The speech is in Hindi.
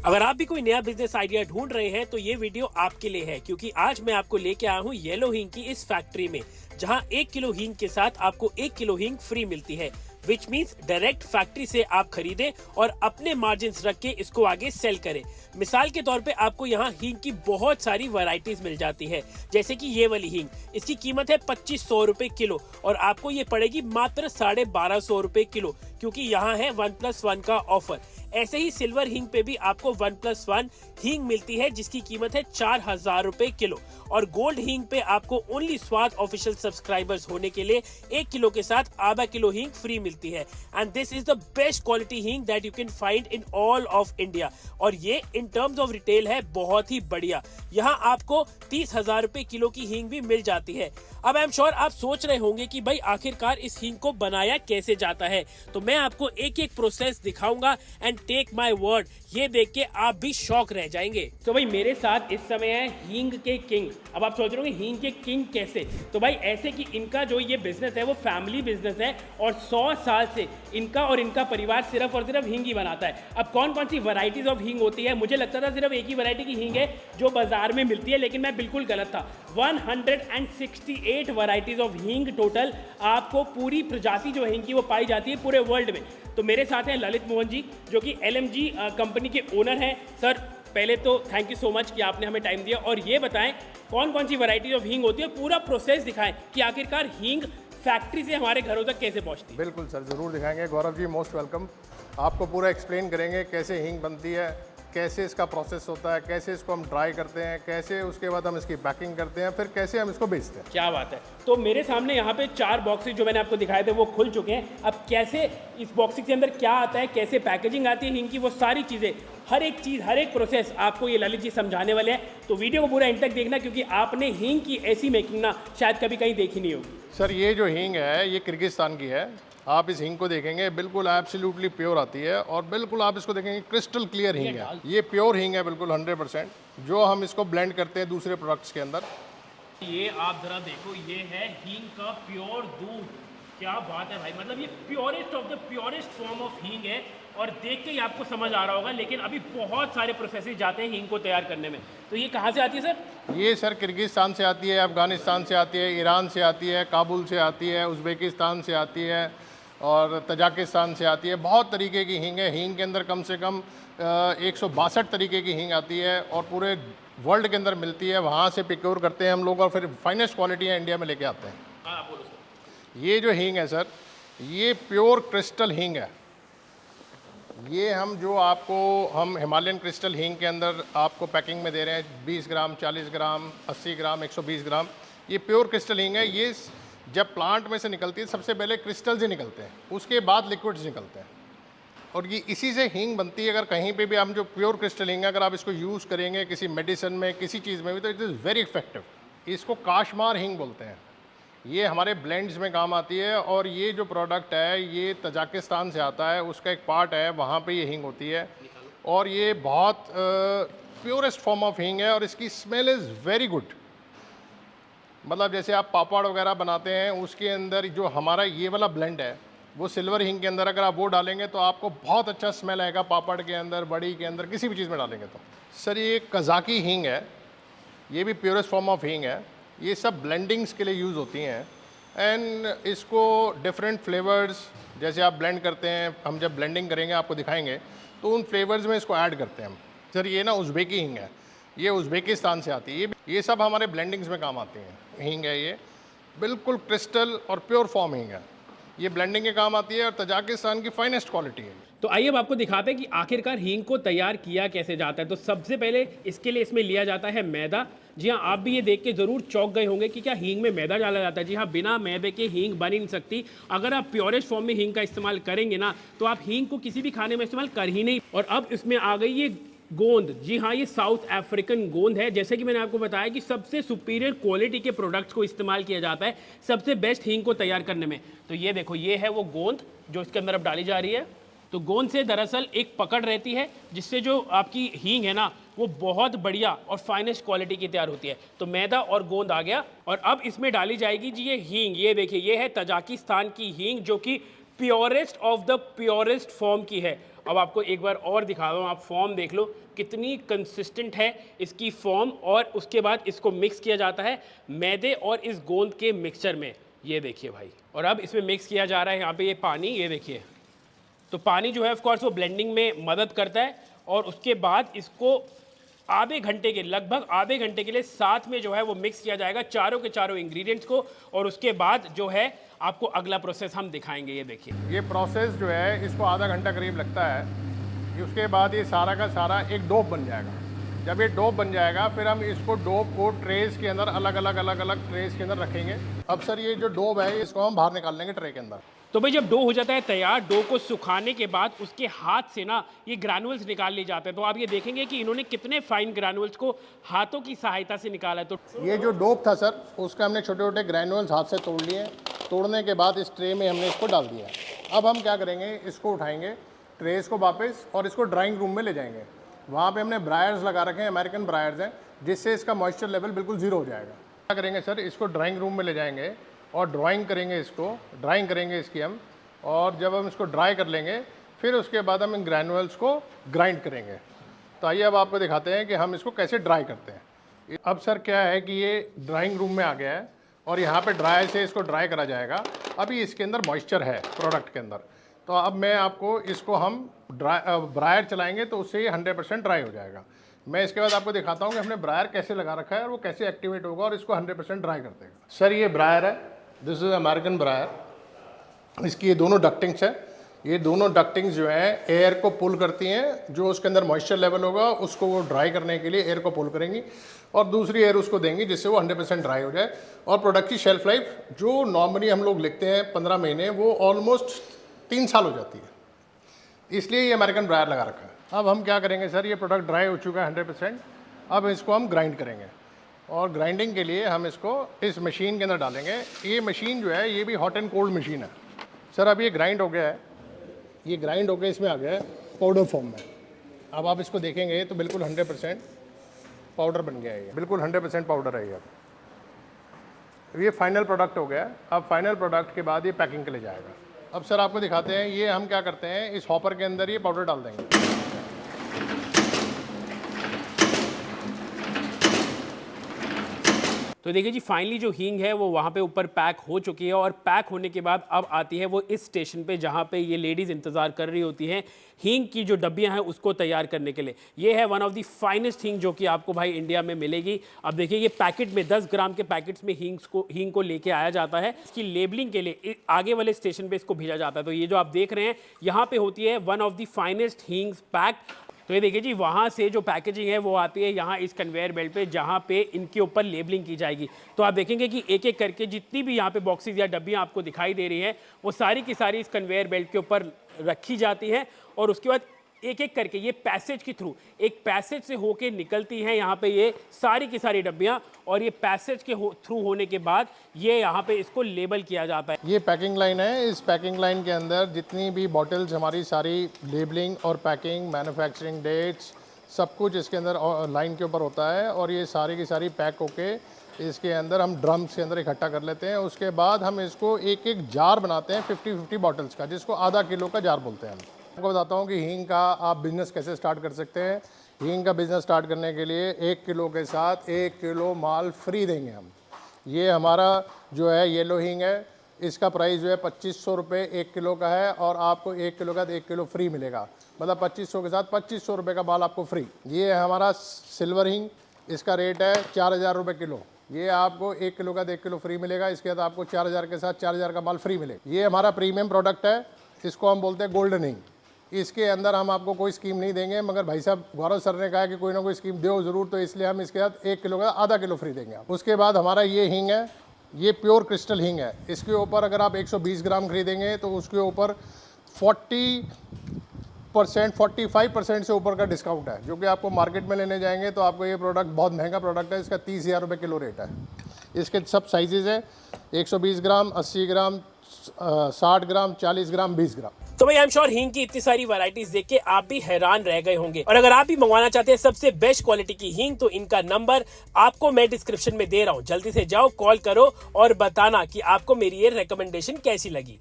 अगर आप भी कोई नया बिजनेस आइडिया ढूंढ रहे हैं तो ये वीडियो आपके लिए है, क्योंकि आज मैं आपको लेके आया हूँ येलो हींग की इस फैक्ट्री में, जहाँ 1 किलो हींग के साथ आपको 1 किलो हींग फ्री मिलती है, विच मीन्स डायरेक्ट फैक्ट्री से आप खरीदें और अपने मार्जिन रख के इसको आगे सेल करें। मिसाल के तौर पे आपको यहाँ हींग की बहुत सारी वैरायटीज मिल जाती है, जैसे कि ये वाली हींग, इसकी कीमत है 2500 रुपए किलो और आपको ये पड़ेगी मात्र 1250 रुपए किलो, क्योंकि यहाँ है 1+1 का ऑफर। ऐसे ही सिल्वर हींग पे भी आपको 1+1 हींग मिलती है, जिसकी कीमत है 4000 रुपए किलो, और गोल्ड हींग पे आपको ओनली स्वाद ऑफिशियल सब्सक्राइबर्स होने के लिए 1 किलो के साथ आधा किलो हींग फ्री मिलती है। And this is the best quality hing that you can find in all of India, और ये इन टर्म्स ऑफ रिटेल है बहुत ही बढ़िया। यहाँ आपको 30,000 रुपए किलो की हींग भी मिल जाती है। अब आई एम श्योर आप सोच रहे होंगे कि भाई आखिरकार इस हींग को बनाया कैसे जाता है, तो मैं आपको एक एक प्रोसेस दिखाऊंगा एंड टेक माय वर्ड, ये देख के आप भी शॉक रह जाएंगे। तो भाई मेरे साथ इस समय है हींग के किंग। अब आप सोच रहे होंगे हींग के किंग कैसे, तो भाई ऐसे कि इनका जो ये बिजनेस है वो फैमिली बिजनेस है और 100 साल से इनका और इनका परिवार सिर्फ और सिर्फ हींग ही बनाता है। अब कौन कौन सी वैरायटीज ऑफ हींग होती है, मुझे लगता था सिर्फ एक ही वैरायटी की हींग है जो बाजार में मिलती है, लेकिन मैं बिल्कुल गलत था। 168 वैरायटीज ऑफ हींग टोटल आपको पूरी प्रजाति जो हींग की वो पाई जाती है पूरे वर्ल्ड में। तो मेरे साथ हैं ललित मोहन जी, जो कि LMG कंपनी के ओनर हैं। सर पहले तो थैंक यू सो मच कि आपने हमें टाइम दिया, और ये बताएं कौन कौन सी वैरायटी ऑफ हींग होती है, पूरा प्रोसेस दिखाएं कि आखिरकार हींग फैक्ट्री से हमारे घरों तक कैसे पहुंचती है। बिल्कुल सर, ज़रूर दिखाएंगे। Gaurav ji most welcome. आपको पूरा एक्सप्लेन करेंगे कैसे हींग बनती है, कैसे इसका प्रोसेस होता है, कैसे इसको हम ड्राई करते हैं, कैसे उसके बाद हम इसकी पैकिंग करते हैं, फिर कैसे हम इसको बेचते हैं। क्या बात है। तो मेरे सामने यहाँ पे 4 बॉक्सेस जो मैंने आपको दिखाए थे वो खुल चुके हैं। अब कैसे इस बॉक्सेस के अंदर क्या आता है, कैसे पैकेजिंग आती है हींग की, वो सारी चीज़ें, हर एक चीज़, हर एक प्रोसेस आपको ये ललित जी समझाने वाले हैं। तो वीडियो को पूरा एंड तक देखना, क्योंकि आपने हींग की ऐसी मेकिंग ना शायद कभी कहीं देखी नहीं होगी। सर ये जो हींग है ये किर्गिस्तान की है। आप इस हींग को देखेंगे बिल्कुल एब्सोल्युटली प्योर आती है, और बिल्कुल आप इसको देखेंगे क्रिस्टल क्लियर हींग है। ये प्योर हींग है बिल्कुल 100%, जो हम इसको ब्लेंड करते हैं दूसरे प्रोडक्ट्स के अंदर। ये आप जरा देखो, ये है हींग का प्योर दूध। क्या बात है भाई, मतलब ये purest of the purest form of हींग है, और देख के ही आपको समझ आ रहा होगा। लेकिन अभी बहुत सारे प्रोसेसेस जाते हैं हींग को तैयार करने में। तो ये कहाँ से आती है सर? ये सर किर्गिस्तान से आती है, अफगानिस्तान से आती है, ईरान से आती है, काबुल से आती है, उज़्बेकिस्तान से आती है और तजाकिस्तान से आती है। बहुत तरीके की हींग है। हींग के अंदर कम से कम 162 तरीके की हींग आती है और पूरे वर्ल्ड के अंदर मिलती है। वहाँ से प्रोक्योर करते हैं हम लोग और फिर फाइनेस्ट क्वालिटी है इंडिया में लेके आते हैं। हाँ बोलो सर। ये जो हींग है सर, ये प्योर क्रिस्टल हींग है। ये हम हिमालयन क्रिस्टल हींग के अंदर आपको पैकिंग में दे रहे हैं 20 ग्राम, 40 ग्राम, 80 ग्राम, 120 ग्राम। ये प्योर क्रिस्टल हींग है। ये जब प्लांट में से निकलती है सबसे पहले क्रिस्टल्स ही निकलते हैं, उसके बाद लिक्विड्स निकलते हैं, और ये इसी से हींग बनती है। अगर कहीं पे भी हम जो प्योर क्रिस्टल हींग है अगर आप इसको यूज़ करेंगे किसी मेडिसिन में, किसी चीज़ में भी, तो इट इज़ वेरी इफेक्टिव। इसको काशमार हींग बोलते हैं। ये हमारे ब्लेंड्स में काम आती है, और ये जो प्रोडक्ट है ये तजाकिस्तान से आता है, उसका एक पार्ट है, वहाँ पे ये हींग होती है, और ये बहुत प्योरेस्ट फॉर्म ऑफ हींग है, और इसकी स्मेल इज़ वेरी गुड। मतलब जैसे आप पापड़ वगैरह बनाते हैं उसके अंदर जो हमारा ये वाला ब्लेंड है वो सिल्वर हींग के अंदर अगर आप वो डालेंगे तो आपको बहुत अच्छा स्मेल आएगा, पापड़ के अंदर, बड़ी के अंदर, किसी भी चीज़ में डालेंगे तो। सर ये कज़ाकी हींग है, ये भी प्योरेस्ट फॉर्म ऑफ हींग है। ये सब ब्लेंडिंग्स के लिए यूज़ होती हैं, एंड इसको डिफरेंट फ्लेवर्स जैसे आप ब्लेंड करते हैं, हम जब ब्लेंडिंग करेंगे आपको दिखाएंगे, तो उन फ्लेवर्स में इसको ऐड करते हैं हम। सर ये ना उज़्बेकी हींग है, ये उज़्बेकिस्तान से आती है। ये सब हमारे ब्लेंडिंग्स में काम आती हैं। हींग है ये, बिल्कुल क्रिस्टल और प्योर फॉर्म हींग है। ये ब्लेंडिंग के काम आती है और तजाकिस्तान की फाइनेस्ट क्वालिटी है। तो आइए अब आपको दिखाते हैं कि आखिरकार हींग को तैयार किया कैसे जाता है। तो सबसे पहले इसके लिए इसमें लिया जाता है मैदा। जी हाँ, आप भी ये देख के ज़रूर चौंक गए होंगे कि क्या हींग में मैदा डाला जाता है। जी हाँ, बिना मैदे के हींग बन ही नहीं सकती। अगर आप प्योरेस्ट फॉर्म में हींग का इस्तेमाल करेंगे ना, तो आप हींग को किसी भी खाने में इस्तेमाल कर ही नहीं। और अब इसमें आ गई ये गोंद। जी हाँ, ये साउथ अफ्रीकन गोंद है। जैसे कि मैंने आपको बताया कि सबसे सुपीरियर क्वालिटी के प्रोडक्ट्स को इस्तेमाल किया जाता है सबसे बेस्ट हींग को तैयार करने में। तो ये देखो, ये है वो गोंद जो इसके अंदर अब डाली जा रही है। तो गोंद से दरअसल एक पकड़ रहती है, जिससे जो आपकी हींग है ना वो बहुत बढ़िया और फाइनेस्ट क्वालिटी की तैयार होती है। तो मैदा और गोंद आ गया, और अब इसमें डाली जाएगी जी ये हींग। ये देखिए, ये है तजाकिस्तान की हींग, जो कि purest of the purest form की है। अब आपको एक बार और दिखा रहा हूँ, आप फॉर्म देख लो कितनी कंसिस्टेंट है इसकी फॉर्म। और उसके बाद इसको मिक्स किया जाता है मैदे और इस गोंद के मिक्सचर में, ये देखिए भाई। और अब इसमें मिक्स किया जा रहा है यहाँ पे ये पानी, ये देखिए। तो पानी जो है ऑफ कोर्स वो ब्लेंडिंग में मदद करता है। और उसके बाद इसको आधे घंटे के, लगभग आधे घंटे के लिए साथ में जो है वो मिक्स किया जाएगा चारों के चारों इंग्रेडिएंट्स को। और उसके बाद जो है आपको अगला प्रोसेस हम दिखाएंगे, ये देखिए। ये प्रोसेस जो है इसको आधा घंटा करीब लगता है। उसके बाद ये सारा का सारा एक डोप बन जाएगा। जब ये डोप बन जाएगा फिर हम इसको डोप को ट्रेस के अंदर अलग अलग ट्रेस के अंदर रखेंगे। अब सर ये जो डोप है इसको हम बाहर निकाल लेंगे ट्रे के अंदर। तो भाई जब डो हो जाता है तैयार, डो को सुखाने के बाद उसके हाथ से ना ये ग्रैनुअल्स निकाल लिए जाते हैं। तो आप ये देखेंगे कि इन्होंने कितने फाइन ग्रैनुअल्स को हाथों की सहायता से निकाला है। तो ये जो डोप था सर उसका हमने छोटे छोटे ग्रैनुअल्स हाथ से तोड़ लिए। तोड़ने के बाद इस ट्रे में हमने इसको डाल दिया। अब हम क्या करेंगे, इसको उठाएंगे ट्रेस को वापस और इसको ड्राइंग रूम में ले जाएंगे। वहाँ पे हमने ब्रायर्स लगा रखे हैं, अमेरिकन ब्रायर्स हैं, जिससे इसका मॉइस्चर लेवल बिल्कुल ज़ीरो हो जाएगा। क्या करेंगे सर, इसको ड्राइंग रूम में ले जाएंगे और ड्राइंग करेंगे, इसको ड्राइंग करेंगे इसकी हम। और जब हम इसको ड्राई कर लेंगे फिर उसके बाद हम इन ग्रैनुअल्स को ग्राइंड करेंगे। तो आइए अब आपको दिखाते हैं कि हम इसको कैसे ड्राई करते हैं। अब सर क्या है कि ये ड्राइंग रूम में आ गया है और यहाँ पे ड्राई से इसको ड्राई करा जाएगा। अभी इसके अंदर मॉइस्चर है प्रोडक्ट के अंदर। तो अब मैं आपको इसको हम ब्रायर चलाएंगे तो उससे ये 100% ड्राई हो जाएगा। मैं इसके बाद आपको दिखाता हूँ कि हमने ब्रायर कैसे लगा रखा है और वो कैसे एक्टिवेट होगा और इसको 100% ड्राई कर देगा। सर ये ब्रायर है, दिस इज़ अमेरिकन ब्रायर। इसकी ये दोनों डक्टिंग्स है। ये दोनों डक्टिंग्स जो है एयर को पुल करती हैं, जो उसके अंदर मॉइस्चर लेवल होगा उसको वो ड्राई करने के लिए एयर को पुल करेंगी और दूसरी एयर उसको देंगी जिससे वो 100% ड्राई हो जाए। और प्रोडक्ट की शेल्फ लाइफ जो नॉर्मली हम लोग लिखते हैं 15 महीने, वो ऑलमोस्ट 3 साल हो जाती है। इसलिए ये अमेरिकन ब्रायर लगा रखा है। अब हम क्या करेंगे सर, ये प्रोडक्ट ड्राई हो चुका है 100%। अब इसको हम ग्राइंड करेंगे और ग्राइंडिंग के लिए हम इसको इस मशीन के अंदर डालेंगे। ये मशीन जो है ये भी हॉट एंड कोल्ड मशीन है। सर अब ये ग्राइंड हो गया है, ये ग्राइंड होकर इसमें आ गया है पाउडर फॉर्म में। अब आप इसको देखेंगे तो बिल्कुल 100% पाउडर बन गया है, ये बिल्कुल 100% पाउडर है ये। अब ये फाइनल प्रोडक्ट हो गया। अब फाइनल प्रोडक्ट के बाद ये पैकिंग के लिए जाएगा। अब सर आपको दिखाते हैं, ये हम क्या करते हैं, इस हॉपर के अंदर ये पाउडर डाल देंगे। तो देखिए जी, फाइनली जो हींग है वो वहाँ पे ऊपर पैक हो चुकी है। और पैक होने के बाद अब आती है वो इस स्टेशन पे जहाँ पे ये लेडीज़ इंतज़ार कर रही होती हैं हींग की जो डब्बियाँ हैं उसको तैयार करने के लिए। ये है वन ऑफ द फाइनेस्ट हींग जो कि आपको भाई इंडिया में मिलेगी। अब देखिए ये पैकेट में 10 ग्राम के पैकेट्स में हींग को लेके आया जाता है। इसकी लेबलिंग के लिए आगे वाले स्टेशन पर इसको भेजा जाता है। तो ये जो आप देख रहे हैं यहाँ पर होती है one of the finest hings pack. तो ये देखिए जी, वहाँ से जो पैकेजिंग है वो आती है यहाँ इस कन्वेयर बेल्ट पे, जहाँ पे इनके ऊपर लेबलिंग की जाएगी। तो आप देखेंगे कि एक एक करके जितनी भी यहाँ पे बॉक्सेस या डब्बियाँ आपको दिखाई दे रही हैं वो सारी की सारी इस कन्वेयर बेल्ट के ऊपर रखी जाती हैं। और उसके बाद एक एक करके ये पैसेज के थ्रू, एक पैसेज से होके निकलती हैं यहाँ पे ये सारी की सारी डब्बियाँ। और ये पैसेज के थ्रू होने के बाद ये यहाँ पे इसको लेबल किया जाता है। ये पैकिंग लाइन है। इस पैकिंग लाइन के अंदर जितनी भी बॉटल्स, हमारी सारी लेबलिंग और पैकिंग, मैन्युफैक्चरिंग डेट्स, सब कुछ इसके अंदर लाइन के ऊपर होता है। और ये सारी की सारी पैक होके इसके अंदर हम ड्रम्स के अंदर इकट्ठा कर लेते हैं। उसके बाद हम इसको एक एक जार बनाते हैं 50-50 बॉटल्स का, जिसको आधा किलो का जार बोलते हैं। आपको बताता हूँ कि हींग का आप बिज़नेस कैसे स्टार्ट कर सकते हैं। हींग का बिज़नेस स्टार्ट करने के लिए 1 किलो के साथ 1 किलो माल फ्री देंगे हम। ये हमारा जो है येलो हींग है, इसका प्राइस जो है 2500 रुपये 1 किलो का है। और आपको 1 किलो का 1 किलो फ्री मिलेगा, मतलब 2500 के साथ 2500 रुपये का माल आपको फ्री। ये है हमारा सिल्वर हींग, इसका रेट है 4000 रुपये किलो। ये आपको 1 किलो का 1 किलो फ्री मिलेगा। इसके बाद आपको 4000 के साथ 4000 का माल फ्री मिलेगा। ये हमारा प्रीमियम प्रोडक्ट है, इसको हम बोलते हैं गोल्डन हींग। इसके अंदर हम आपको कोई स्कीम नहीं देंगे, मगर भाई साहब गौरव सर ने कहा कि कोई ना कोई स्कीम दो ज़रूर, तो इसलिए हम इसके साथ 1 किलो का आधा किलो फ्री देंगे आप। उसके बाद हमारा ये हींग है, ये प्योर क्रिस्टल हींग है। इसके ऊपर अगर आप 120 ग्राम खरीदेंगे तो उसके ऊपर 45% से ऊपर का डिस्काउंट है, जो कि आपको मार्केट में लेने जाएंगे तो आपको ये प्रोडक्ट बहुत महंगा प्रोडक्ट है। इसका 30,000 रुपये किलो रेट है। इसके सब साइजेज है, 120 ग्राम, 80 ग्राम, 60 ग्राम, 40 ग्राम, 20 ग्राम। तो भाई आई एम श्योर हींग की इतनी सारी वैरायटीज देख के आप भी हैरान रह गए होंगे। और अगर आप भी मंगवाना चाहते हैं सबसे बेस्ट क्वालिटी की हींग, तो इनका नंबर आपको मैं डिस्क्रिप्शन में दे रहा हूं। जल्दी से जाओ, कॉल करो और बताना कि आपको मेरी ये रिकमेंडेशन कैसी लगी।